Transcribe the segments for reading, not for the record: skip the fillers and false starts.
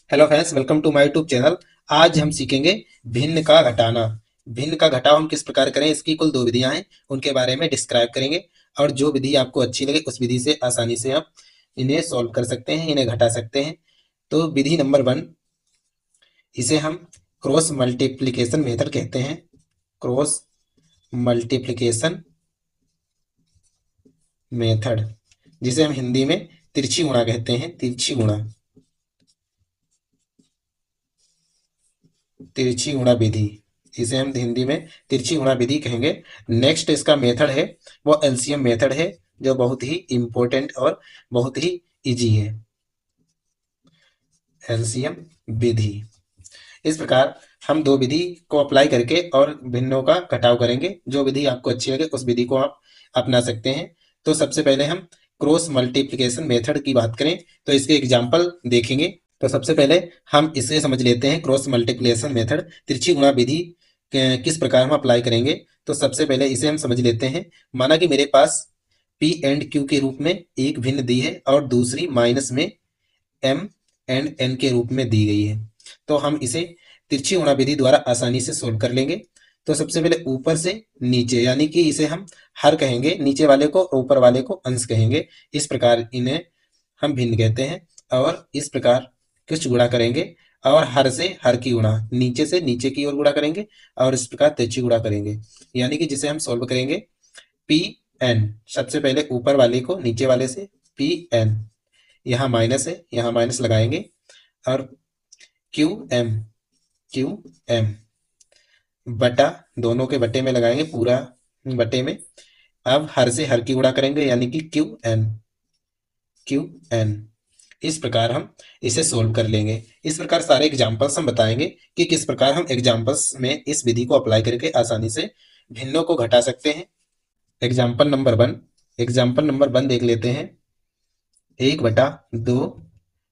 Hello friends, welcome to my YouTube channel. आज हम सीखेंगे भिन्न का घटाना। भिन्न का घटाव हम किस प्रकार करें, इसकी कुल दो विधियां हैं, उनके बारे में डिस्क्राइब करेंगे। और जो विधि आपको अच्छी लगे उस विधि से आसानी से आप इन्हें सॉल्व कर सकते हैं, इन्हें घटा सकते हैं। तो विधि नंबर 1, इसे हम क्रॉस मल्टीप्लिकेशन मेथड कहते हैं। क्रॉस मल्टीप्लिकेशन मेथड, जिसे हम हिंदी में तिरछी गुणा कहते हैं। तिरछी गुणा, तिरछी गुणा विधि, इसे हम हिंदी में तिरछी गुणा विधि कहेंगे। नेक्स्ट इसका मेथड है वो एलसीएम मेथड है, जो बहुत ही इंपॉर्टेंट और बहुत ही इजी है। एलसीएम विधि, इस प्रकार हम दो विधि को अप्लाई करके और भिन्नों का घटाव करेंगे। जो विधि आपको अच्छी लगे उस विधि को आप अपना सकते हैं। तो सबसे पहले हम क्रॉस मल्टीप्लिकेशन मेथड की बात करें तो इसके एग्जाम्पल देखेंगे। तो सबसे पहले हम इसे समझ लेते हैं, क्रॉस मल्टीप्लिकेशन मेथड, तिरछी गुणा विधि किस प्रकार हम अप्लाई करेंगे। तो सबसे पहले इसे हम समझ लेते हैं। माना कि मेरे पास पी एंड क्यू के रूप में एक भिन्न दी है और दूसरी माइनस में एम एंड एन के रूप में दी गई है। तो हम इसे तिरछी गुणा विधि द्वारा आसानी से सोल्व कर लेंगे। तो सबसे पहले ऊपर से नीचे, यानी कि इसे हम हर कहेंगे, नीचे वाले को ऊपर वाले को अंश कहेंगे। इस प्रकार इन्हें हम भिन्न कहते हैं। और इस प्रकार कुछ गुणा करेंगे और हर से हर की गुणा, नीचे से नीचे की ओर गुणा करेंगे और इस प्रकार तिरछी गुणा करेंगे। यानी कि जिसे हम सोल्व करेंगे पी एन, सबसे पहले ऊपर वाले को नीचे वाले से पी एन, यहाँ माइनस है, यहाँ माइनस लगाएंगे और क्यू एम, क्यू एम बटा, दोनों के बटे में लगाएंगे, पूरा बटे में। अब हर से हर की गुणा करेंगे यानी कि क्यू एन, क्यू एन। इस प्रकार हम इसे सोल्व कर लेंगे। इस प्रकार सारे एग्जाम्पल्स हम बताएंगे कि किस प्रकार हम एग्जाम्पल्स में इस विधि को अप्लाई करके आसानी से भिन्नों को घटा सकते हैं। एग्जाम्पल नंबर 1 देख लेते हैं। 1/2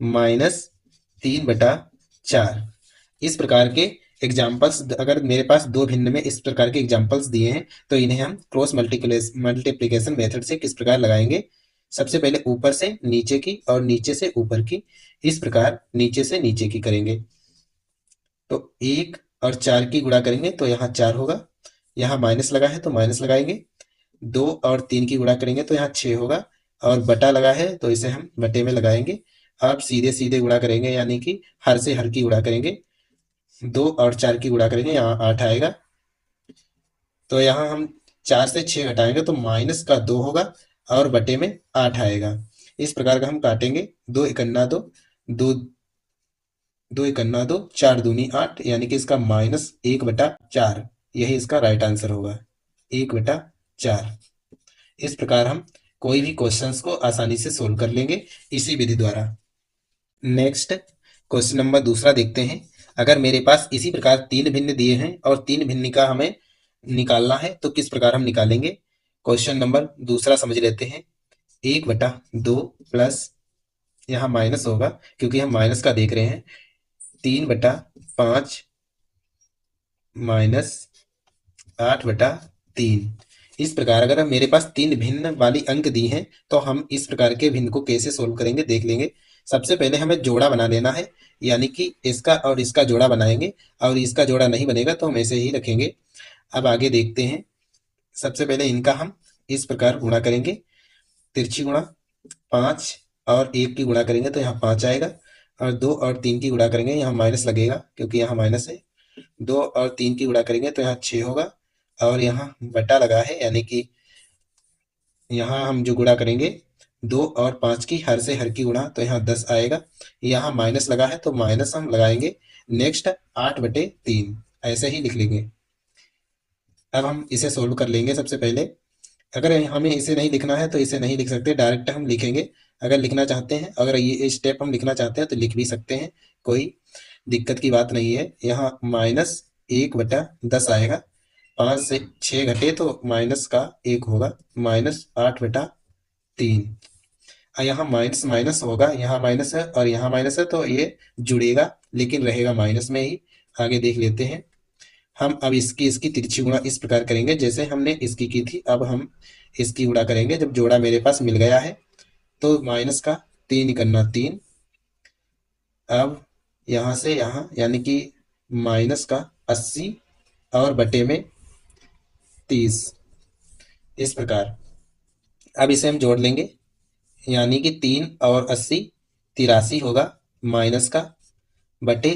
माइनस 3/4। इस प्रकार के एग्जाम्पल्स, अगर मेरे पास दो भिन्न में इस प्रकार के एग्जाम्पल्स दिए हैं तो इन्हें हम क्रॉस मल्टीप्लिकेशन मेथड से किस प्रकार लगाएंगे। सबसे पहले ऊपर से नीचे की और नीचे से ऊपर की, इस प्रकार नीचे से नीचे की करेंगे। तो 1 और 4 की गुणा करेंगे तो यहाँ 4 होगा, यहाँ माइनस लगा है तो माइनस लगाएंगे। 2 और 3 की गुणा करेंगे तो यहाँ 6 होगा और बटा लगा है तो इसे हम बटे में लगाएंगे। अब सीधे सीधे गुणा करेंगे, यानी कि हर से हर की गुणा करेंगे। 2 और 4 की गुणा करेंगे, यहाँ 8 आएगा। तो यहाँ हम 4 से 6 घटाएंगे तो -2 होगा और बटे में 8 आएगा। इस प्रकार का हम काटेंगे। 2 एकन्ना दो, 4 दूनी 8, यानी कि इसका -1/4, यही इसका राइट आंसर होगा, 1/4। इस प्रकार हम कोई भी क्वेश्चंस को आसानी से सोल्व कर लेंगे इसी विधि द्वारा। नेक्स्ट क्वेश्चन नंबर दूसरा देखते हैं। अगर मेरे पास इसी प्रकार तीन भिन्न दिए हैं और तीन भिन्न का हमें निकालना है तो किस प्रकार हम निकालेंगे। क्वेश्चन नंबर दूसरा समझ लेते हैं। 1/2 प्लस, यहाँ माइनस होगा क्योंकि हम माइनस का देख रहे हैं, 3/5 माइनस 8/3। इस प्रकार अगर हम, मेरे पास तीन भिन्न वाली अंक दी हैं तो हम इस प्रकार के भिन्न को कैसे सोल्व करेंगे देख लेंगे। सबसे पहले हमें जोड़ा बना लेना है, यानी कि इसका और इसका जोड़ा बनाएंगे और इसका जोड़ा नहीं बनेगा तो हम ऐसे ही रखेंगे। अब आगे देखते हैं। सबसे पहले इनका हम इस प्रकार गुणा करेंगे, तिरछी गुणा। 5 और 1 की गुणा करेंगे तो यहाँ 5 आएगा और 2 और 3 की गुणा करेंगे, यहाँ माइनस लगेगा क्योंकि यहाँ माइनस है। 2 और 3 की गुणा करेंगे तो यहाँ 6 होगा और यहाँ बटा लगा है, यानी कि यहाँ हम जो गुणा करेंगे 2 और 5 की हर से हर की गुणा तो यहाँ 10 आएगा। यहाँ माइनस लगा है तो माइनस हम लगाएंगे। नेक्स्ट 8/3 ऐसे ही लिख लेंगे। अब हम इसे सोल्व कर लेंगे। सबसे पहले अगर हमें इसे नहीं लिखना है तो इसे नहीं लिख सकते, डायरेक्ट हम लिखेंगे। अगर लिखना चाहते हैं, अगर ये स्टेप हम लिखना चाहते हैं तो लिख भी सकते हैं, कोई दिक्कत की बात नहीं है। यहाँ -1/10 आएगा। 5 से 6 घटे तो माइनस का 1 होगा, -8/3। यहाँ माइनस माइनस होगा, यहाँ माइनस है और यहाँ माइनस है तो ये जुड़ेगा लेकिन रहेगा माइनस में ही। आगे देख लेते हैं। हम अब इसकी इसकी तिरछी गुणा इस प्रकार करेंगे जैसे हमने इसकी की थी। अब हम इसकी गुणा करेंगे। जब जोड़ा मेरे पास मिल गया है तो माइनस का 3 करना 3। अब यहाँ से यहाँ, यानी कि माइनस का 80 और बटे में 30, इस प्रकार। अब इसे हम जोड़ लेंगे, यानी कि 3 और 80 83 होगा, माइनस का बटे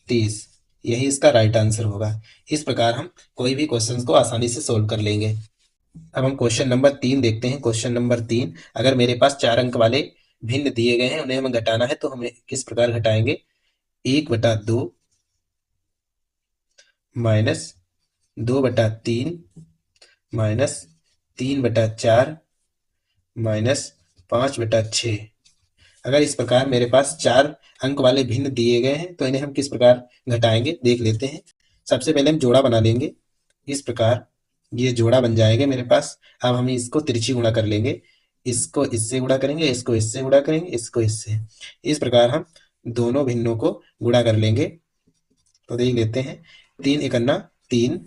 30, यही इसका राइट आंसर होगा। इस प्रकार हम कोई भी क्वेश्चन को आसानी से सोल्व कर लेंगे। अब हम क्वेश्चन नंबर 3 देखते हैं। क्वेश्चन नंबर 3, अगर मेरे पास 4 अंक वाले भिन्न दिए गए हैं, उन्हें हमें घटाना है, तो हमें किस प्रकार घटाएंगे? 1/2 माइनस 2/3 माइनस 3/4 माइनस 5/6। अगर इस प्रकार मेरे पास 4 अंक वाले भिन्न दिए गए हैं, तो इन्हें हम किस प्रकार घटाएंगे देख लेते हैं। सबसे पहले हम जोड़ा बना लेंगे, इस प्रकार ये जोड़ा बन जाएगा मेरे पास। अब हम इसको तिरछी गुणा कर लेंगे, इसको इससे गुणा करेंगे, इसको इससे गुणा करेंगे, इसको इससे। इस प्रकार हम दोनों भिन्नों को गुणा कर लेंगे। तो देख लेते हैं, 3 × 3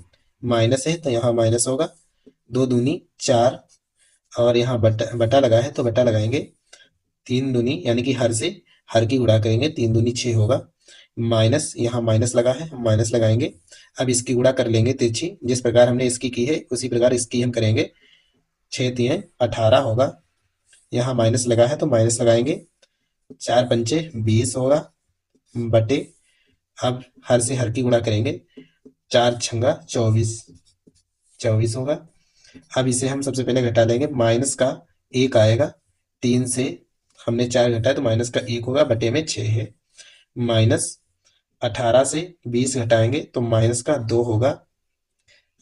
माइनस है तो यहाँ माइनस होगा, 2 दूनी 4 और यहाँ बटा बटा लगा है तो बटा लगाएंगे। 3 दूनी यानी कि हर से हर की गुणा करेंगे, 3 दूनी 6 होगा, माइनस यहाँ माइनस लगा है, हम माइनस लगाएंगे। अब इसकी गुणा कर लेंगे तिरछी, जिस प्रकार हमने इसकी की है उसी प्रकार इसकी हम करेंगे। 6×3 = 18 होगा, यहाँ माइनस लगा है तो माइनस लगाएंगे। 4×5 = 20 होगा, बटे अब हर से हर की गुणा करेंगे, 4×6 = 24, 24 होगा। अब इसे हम सबसे पहले घटा लेंगे, माइनस का 1 आएगा, 3 से हमने 4 घटाया तो माइनस का 1 होगा, बटे में 6 है, माइनस 18 से 20 घटाएंगे तो माइनस का 2 होगा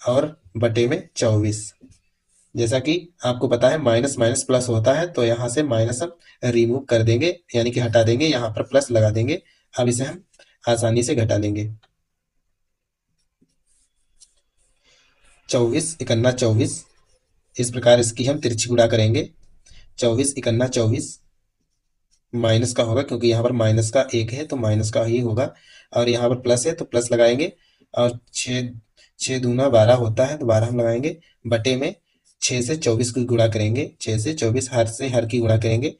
और बटे में 24। जैसा कि आपको पता है माइनस माइनस प्लस होता है, तो यहाँ से माइनस हम रिमूव कर देंगे, यानी कि हटा देंगे, यहाँ पर प्लस लगा देंगे। अब इसे हम आसानी से घटा लेंगे। 24×1 = 24, इस प्रकार इसकी हम तिरछी गुणा करेंगे। 24×1 = 24 माइनस का होगा, क्योंकि यहाँ पर माइनस का 1 है तो माइनस का ही होगा, और यहाँ पर प्लस है तो प्लस लगाएंगे। और 6×6 = 12 होता है तो 12 हम लगाएंगे, बटे में 6 से 24 की गुणा करेंगे, 6 से 24 हर से हर की गुणा करेंगे।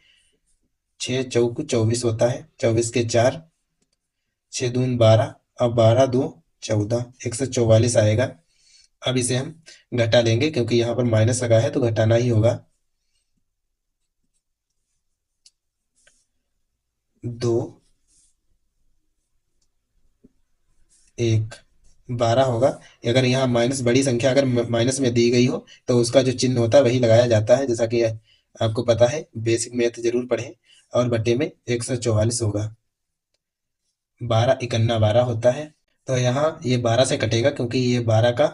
6×4 = 24 होता है, 24 के 4, 6×2 = 12 और 12×2 = 14, 144 आएगा। अब इसे हम घटा लेंगे, क्योंकि यहाँ पर माइनस लगा है तो घटाना ही होगा। 2 1 12 होगा। अगर यहाँ माइनस बड़ी संख्या अगर माइनस में दी गई हो तो उसका जो चिन्ह होता है वही लगाया जाता है, जैसा कि आपको पता है, बेसिक मैथ जरूर पढ़ें। और बटे में 144 होगा। 12×1 = 12 होता है, तो यहाँ ये 12 से कटेगा, क्योंकि ये 12 का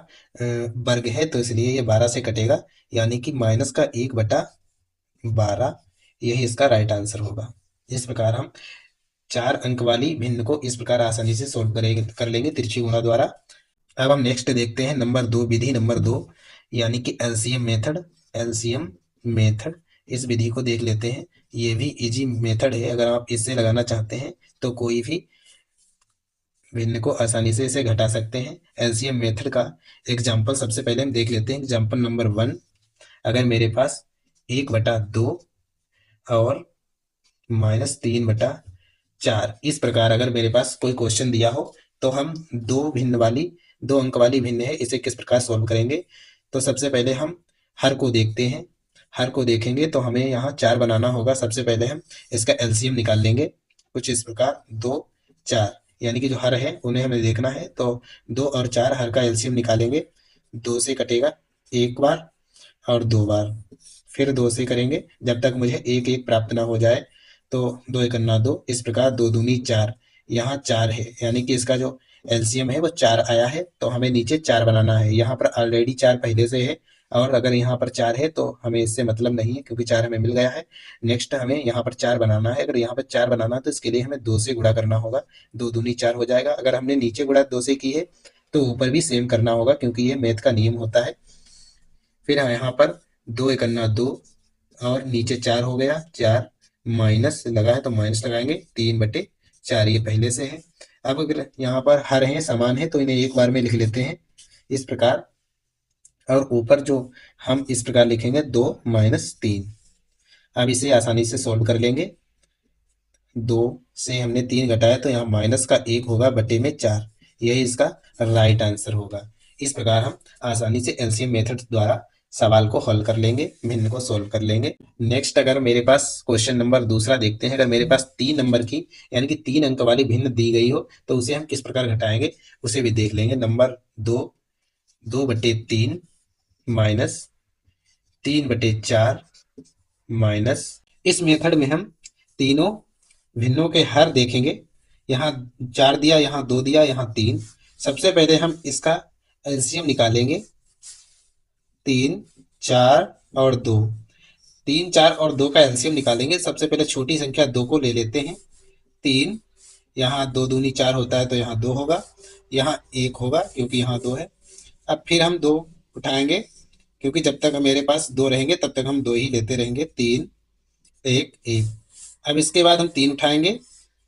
वर्ग है, तो इसलिए ये 12 से कटेगा, यानी कि माइनस का 1/12, यही इसका राइट आंसर होगा। इस प्रकार हम 4 अंक वाली भिन्न को इस प्रकार आसानी से सोल्व कर लेंगे तिरछी गुणा द्वारा। अब हम नेक्स्ट देखते हैं नंबर 2, विधि नंबर 2, यानी कि एलसीएम मेथड। एलसीएम मेथड, इस विधि को देख लेते हैं। ये भी इजी मेथड है, अगर आप इससे लगाना चाहते हैं तो कोई भी भिन्न को आसानी से इसे घटा सकते हैं। एलसीएम मेथड का एग्जाम्पल सबसे पहले हम देख लेते हैं। एग्जाम्पल नंबर 1, अगर मेरे पास 1/2 और -3/4, इस प्रकार अगर मेरे पास कोई क्वेश्चन दिया हो, तो हम 2 अंक वाली भिन्न है, इसे किस प्रकार सॉल्व करेंगे। तो सबसे पहले हम हर को देखते हैं। हर को देखेंगे तो हमें यहाँ 4 बनाना होगा। सबसे पहले हम इसका एलसीएम निकाल लेंगे, कुछ इस प्रकार 2 4, यानी कि जो हर है उन्हें हमें देखना है, तो 2 और 4 हर का एलसीएम निकालेंगे। 2 से कटेगा 1 बार और 2 बार, फिर 2 से करेंगे जब तक मुझे 1 1 प्राप्त ना हो जाए। तो 2×1 = 2, इस प्रकार 2 दूनी 4, यहाँ 4 है, यानी कि इसका जो एलसीएम है वो 4 आया है, तो हमें नीचे 4 बनाना है। यहाँ पर ऑलरेडी 4 पहले से है, और अगर यहाँ पर 4 है तो हमें इससे मतलब नहीं है, क्योंकि 4 हमें मिल गया है। नेक्स्ट हमें यहाँ पर 4 बनाना है। अगर यहाँ पर 4 बनाना है तो इसके लिए हमें 2 से गुणा करना होगा, 2 दूनी 4 हो जाएगा। अगर हमने नीचे गुणा 2 से की है तो ऊपर भी सेम करना होगा, क्योंकि ये मैथ का नियम होता है। फिर यहाँ पर 2×1 = 2 और नीचे 4 हो गया, 4 माइनस लगा है तो माइनस लगाएंगे, 3/4, ये पहले से है। अब अगर यहाँ पर हर है समान है तो इन्हें एक बार में लिख लेते हैं इस प्रकार, और ऊपर जो हम इस प्रकार लिखेंगे 2 - 3। अब इसे आसानी से सोल्व कर लेंगे। दो से हमने 3 घटाया तो यहाँ माइनस का 1 होगा बटे में 4। यही इसका राइट आंसर होगा। इस प्रकार हम आसानी से एलसीएम मेथड द्वारा सवाल को हल कर लेंगे, भिन्न को सोल्व कर लेंगे। नेक्स्ट अगर मेरे पास क्वेश्चन नंबर दूसरा देखते हैं। अगर मेरे पास 3 नंबर की यानी कि 3 अंक वाली भिन्न दी गई हो तो उसे हम किस प्रकार घटाएंगे उसे भी देख लेंगे। नंबर 2, 2/3 माइनस 3/4 माइनस, इस मेथड में हम तीनों भिन्नों के हर देखेंगे। यहाँ 4 दिया, यहाँ 2 दिया, यहाँ 3। सबसे पहले हम इसका एलसीएम निकालेंगे। 3, 4 और 2। 3, 4 और 2 का एलसीएम निकालेंगे। सबसे पहले छोटी संख्या 2 को ले लेते हैं। 3, यहाँ 2 दूनी 4 होता है तो यहाँ 2 होगा, यहाँ 1 होगा क्योंकि यहाँ 2 है। अब फिर हम 2 उठाएंगे क्योंकि जब तक मेरे पास 2 रहेंगे तब तक हम 2 ही लेते रहेंगे। 3, 1, 1। अब इसके बाद हम 3 उठाएंगे।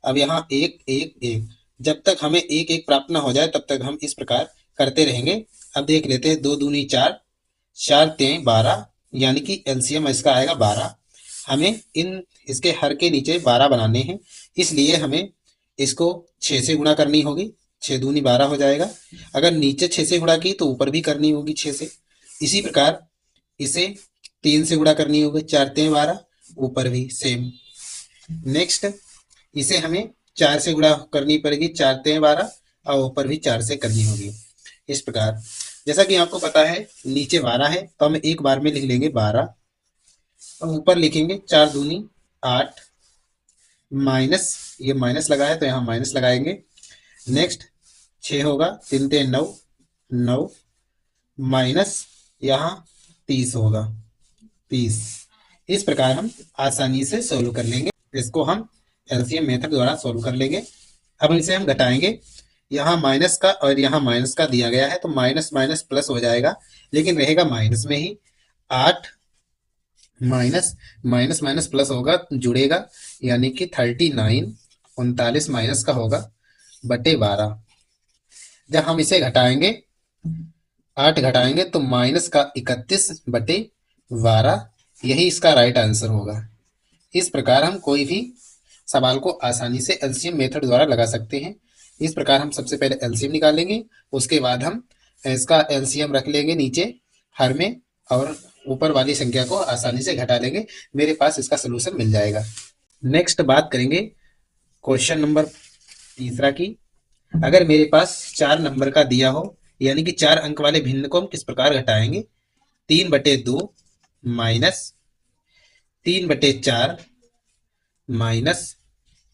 अब यहाँ 1, 1, 1। जब तक हमें 1, 1 प्राप्त ना हो जाए तब तक हम इस प्रकार करते रहेंगे। अब देख लेते हैं। 2 दूनी 4, 4 तें 12, यानी कि एलसीएम इसका आएगा 12। हमें इन इसके हर के नीचे 12 बनाने हैं, इसलिए हमें इसको 6 से गुणा करनी होगी। 6 दूनी 12 हो जाएगा। अगर नीचे 6 से गुणा की तो ऊपर भी करनी होगी 6 से। इसी प्रकार इसे 3 से गुणा करनी होगी। 4 तें 12, ऊपर भी सेम। नेक्स्ट इसे हमें 4 से गुणा करनी पड़ेगी। 4 तें 12 और ऊपर भी 4 से करनी होगी। इस प्रकार जैसा कि आपको पता है नीचे 12 है तो हम एक बार में लिख लेंगे 12 और ऊपर लिखेंगे 4 दूनी 8 माइनस, ये माइनस लगा है तो यहाँ माइनस लगाएंगे। नेक्स्ट 6 होगा, 3 तें 9, 9 माइनस यहाँ 30 होगा, 30। इस प्रकार हम आसानी से सोल्व कर लेंगे। इसको हम एलसीएम मेथड द्वारा सोल्व कर लेंगे। अब इसे हम घटाएंगे। यहाँ माइनस का और यहाँ माइनस का दिया गया है तो माइनस माइनस प्लस हो जाएगा, लेकिन रहेगा माइनस में ही। 8 माइनस माइनस माइनस प्लस होगा, जुड़ेगा, यानी कि 39, 39 माइनस का होगा बटे 12। जब हम इसे घटाएंगे 8 घटाएंगे तो माइनस का 31 बटे 12, यही इसका राइट आंसर होगा। इस प्रकार हम कोई भी सवाल को आसानी से एलसीएम मेथड द्वारा लगा सकते हैं। इस प्रकार हम सबसे पहले एलसीएम निकालेंगे, उसके बाद हम इसका एलसीएम रख लेंगे नीचे हर में और ऊपर वाली संख्या को आसानी से घटा लेंगे। मेरे पास इसका सोल्यूशन मिल जाएगा। नेक्स्ट बात करेंगे क्वेश्चन नंबर तीसरा की। अगर मेरे पास 4 नंबर का दिया हो यानी कि 4 अंक वाले भिन्न को हम किस प्रकार घटाएंगे। 3/2 माइनस 3/4 माइनस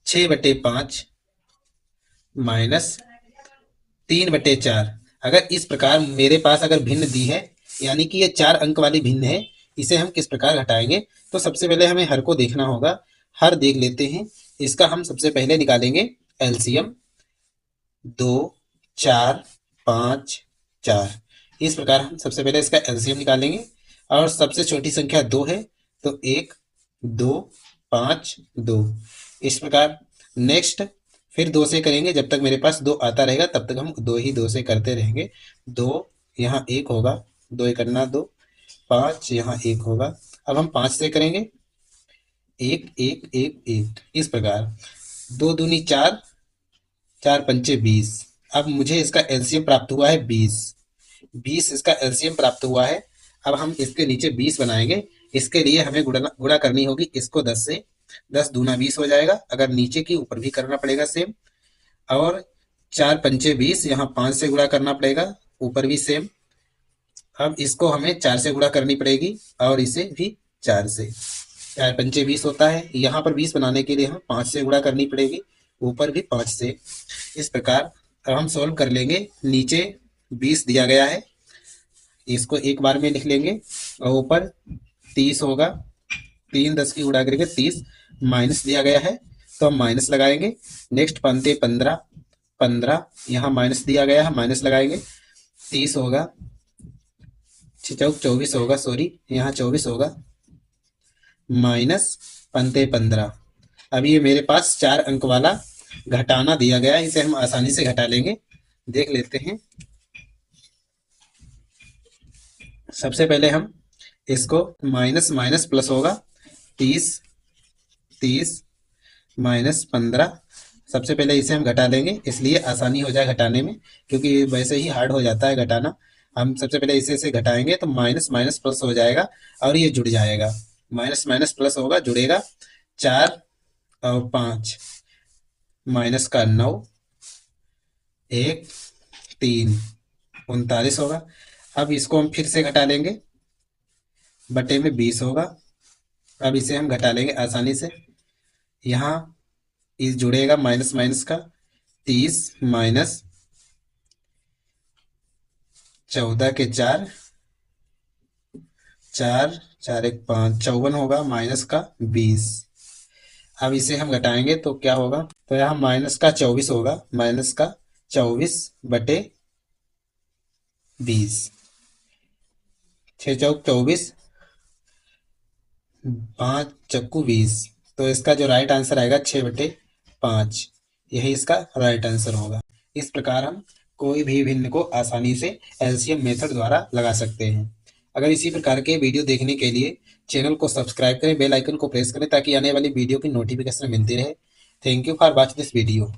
6/5 माइनस 3/4। अगर इस प्रकार मेरे पास अगर भिन्न दी है यानी कि ये 4 अंक वाली भिन्न है, इसे हम किस प्रकार घटाएंगे। तो सबसे पहले हमें हर को देखना होगा। हर देख लेते हैं। इसका हम सबसे पहले निकालेंगे एलसीएम। 2, 4, 5, 4। इस प्रकार हम सबसे पहले इसका एलसीएम निकालेंगे और सबसे छोटी संख्या 2 है तो 1, 2, 5, 2। इस प्रकार नेक्स्ट फिर 2 से करेंगे। जब तक मेरे पास 2 आता रहेगा तब तक हम 2 ही 2 से करते रहेंगे। 2 यहाँ 1 होगा, 2 एकन्ना 2, 5 यहाँ 1 होगा। अब हम 5 से करेंगे। 1, 1, 1, 1। इस प्रकार 2 दूनी 4, 4 पंचे 20। अब मुझे इसका एलसीएम प्राप्त हुआ है 20। 20 इसका एलसीएम प्राप्त हुआ है। अब हम इसके नीचे 20 बनाएंगे। इसके लिए हमें गुणा करनी होगी इसको 10 से। 10 दूना 20 हो जाएगा। अगर नीचे की ऊपर भी करना पड़ेगा सेम। और 4 पंचे 20, यहाँ 5 से गुणा करना पड़ेगा, ऊपर भी सेम। अब इसको हमें 4 से गुणा करनी पड़ेगी और इसे भी 4 से। 4 पंचे 20 होता है। यहाँ पर 20 बनाने के लिए हमें 5 से गुणा करनी पड़ेगी, ऊपर भी 5 से। इस प्रकार अब हम सॉल्व कर लेंगे। नीचे 20 दिया गया है, इसको एक बार में लिख लेंगे और ऊपर 30 होगा। 3 10 की गुणा करके 30 माइनस दिया गया है तो हम माइनस लगाएंगे। नेक्स्ट पंते 15, 15 यहाँ माइनस दिया गया है, माइनस लगाएंगे। 30 होगा, 24 होगा, सॉरी यहाँ 24 होगा, माइनस पंते 15। अब ये मेरे पास 4 अंक वाला घटाना दिया गया है, इसे हम आसानी से घटा लेंगे। देख लेते हैं। सबसे पहले हम इसको माइनस माइनस प्लस होगा। 30, 30 -15। सबसे पहले इसे हम घटा लेंगे, इसलिए आसानी हो जाए घटाने में, क्योंकि वैसे ही हार्ड हो जाता है घटाना। हम सबसे पहले इसे से घटाएंगे तो माइनस माइनस प्लस हो जाएगा और ये जुड़ जाएगा। माइनस माइनस प्लस होगा, जुड़ेगा। 4 और 5, माइनस का 9, 1 3, 39 होगा। अब इसको हम फिर से घटा लेंगे, बटे में 20 होगा। अब इसे हम घटा लेंगे आसानी से। यहाँ इस जुड़ेगा माइनस माइनस का, 30 माइनस 14 के 4, 4 4 1 5, 54 होगा, माइनस का 20। अब इसे हम घटाएंगे तो क्या होगा, तो यहाँ माइनस का 24 होगा, माइनस का 24/20। 6 चौक 24, 5 चक्कू 20। तो इसका जो राइट आंसर आएगा 6/5, यही इसका राइट आंसर होगा। इस प्रकार हम कोई भी भिन्न को आसानी से एलसीएम मेथड द्वारा लगा सकते हैं। अगर इसी प्रकार के वीडियो देखने के लिए चैनल को सब्सक्राइब करें, बेल आइकन को प्रेस करें ताकि आने वाली वीडियो की नोटिफिकेशन मिलती रहे। Thank you for watching this video.